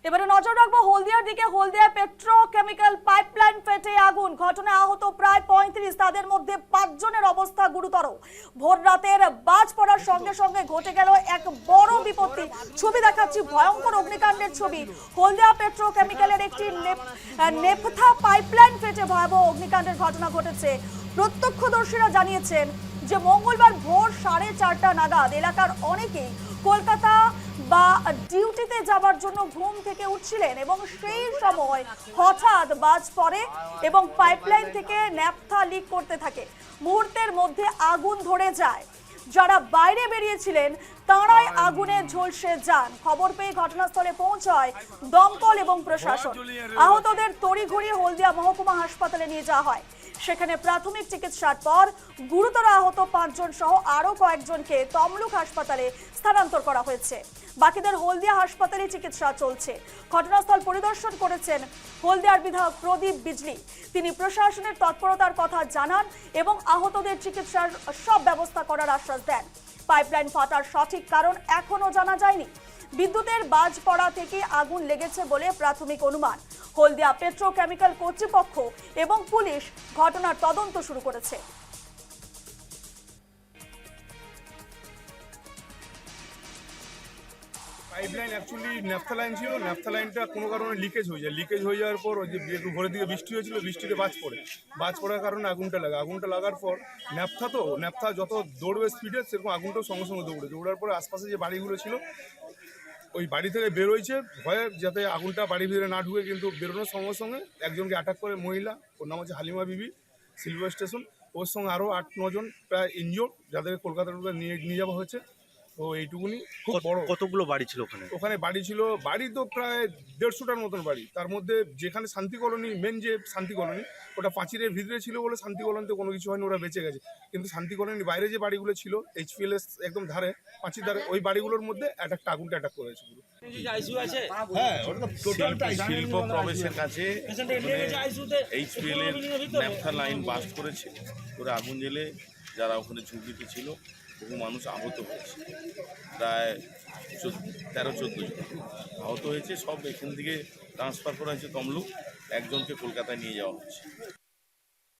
এবারে নজর রাখবো হলদিয়ার দিকে। হলদিয়ায় পেট্রোকেমিক্যাল পাইপলাইন ফেটে আগুন, ঘটনায় আহত প্রায় ৩৫, তাদের মধ্যে ৫ জনের অবস্থা গুরুতর। ভোর রাতের বাজ পড়ার সঙ্গে সঙ্গে ঘটে গেল এক বড় বিপত্তি। ছবি দেখাচ্ছি, ভয়ঙ্কর অগ্নিকাণ্ডের ছবি। হলদিয়া পেট্রোকেমিক্যালের একটি নেপথা পাইপলাইন ফেটে ভয়াবহ অগ্নিকাণ্ডের ঘটনা ঘটেছে। প্রত্যক্ষদর্শীরা জানিয়েছেন যে মঙ্গলবার ভোর 4:30 নাগাদ এলাকার অনেকেই কলকাতা বা ডিউটিতে যাবার জন্য ঘুম থেকে উঠছিলেন এবং সেই সময় হঠাৎ বাজ পড়ে এবং পাইপলাইন থেকে ন্যাপথা লিক করতে থাকে। মুহূর্তের মধ্যে আগুন ধরে যায়। যারা বাইরে বেরিয়েছিলেন তাঁরাই আগুনে ঝলসে যান। খবর পেয়ে ঘটনাস্থলে পৌঁছায় দমকল এবং প্রশাসন। আহতদের তড়িঘড়ি হলদিয়া মহকুমা হাসপাতালে নিয়ে যাওয়া হয়। সেখানে প্রাথমিক চিকিৎসার পর গুরুতর আহত ৫ জন সহ আরো কয়েকজনকে তমলুক হাসপাতালে স্থানান্তর করা হয়েছে। বাকিদের হলদিয়া হাসপাতালে চিকিৎসা চলছে। ঘটনাস্থল পরিদর্শন করেছেন হলদিয়ার বিধায়ক প্রদীপ বিজলি। তিনি প্রশাসনের তৎপরতার কথা জানান এবং আহতদের চিকিৎসার সব ব্যবস্থা করার আশ্বাস দেন। পাইপলাইন ফাটার সঠিক কারণ এখনো জানা যায়নি। বিদ্যুতের বাজ পড়া থেকে আগুন লেগেছে বলে প্রাথমিক অনুমান। হলদিয়া পেট্রোকেমিক্যাল কর্তৃপক্ষ এবং পুলিশ ঘটনার তদন্ত শুরু করেছে। পাইপলাইন অ্যাকচুয়ালি ন্যাপথা লাইন ছিল। ন্যাপথা লাইনটা কোনো কারণে লিকেজ হয়ে যায়। লিকেজ হয়ে যাওয়ার পর ওই যে একটু ভোরের দিকে বৃষ্টি হয়েছিল, বৃষ্টিতে বাজ পড়ার কারণে আগুনটা লাগার পর ন্যাপথা যত দৌড়বে স্পিডে সেরকম আগুনটাও সঙ্গে সঙ্গে দৌড়ার পরে আশপাশে যে বাড়িগুলো ছিল ওই বাড়ি থেকে বেরোইছে ভয়ে, যাতে আগুনটা বাড়ির ভিতরে না ঢুকে। কিন্তু বেরোনোর সঙ্গে সঙ্গে একজনকে অ্যাটাক করে মহিলা, ওর নাম হচ্ছে হালিমা বিবি, সিলভার স্টেশন। ওর সঙ্গে আরও ৮-৯ জন প্রায় ইনজিওর্ড, যাদেরকে কলকাতার নিয়ে যাওয়া হয়েছে। তো এইটুকুনি। খুব বড়। কতগুলো বাড়ি ছিল ওখানে বাড়ি তো প্রায় 150টার মতন বাড়ি। তার মধ্যে যেখানে শান্তি কলোনি, মেন যে শান্তি কলোনি, ওটা পাঁচিরের ভিতরে ছিল বলে শান্তি কলোনিতে কোনো কিছু হয়নি, ওরা বেঁচে গেছে। কিন্তু শান্তি কলোনির বাইরে যে বাড়িগুলো ছিল HPLS একদম ধারে, পাঁচির ধারে, ওই বাড়িগুলোর মধ্যে আগুনটা অ্যাটাক করেছে পুরো। শিল্প প্রবেশের কাছে HPL এর ন্যাপথা লাইন বাস্ট করেছে, ওরা আগুন জ্বেলে যারা ওখানে ঝুঁকিতে ছিল বহু মানুষ আহত হয়েছে। প্রায় 13-14 জন আহত হয়েছে। সব এখান থেকে ট্রান্সফার করা হয়েছে তমলুক। একজনকে কলকাতায় নিয়ে যাওয়া হচ্ছে।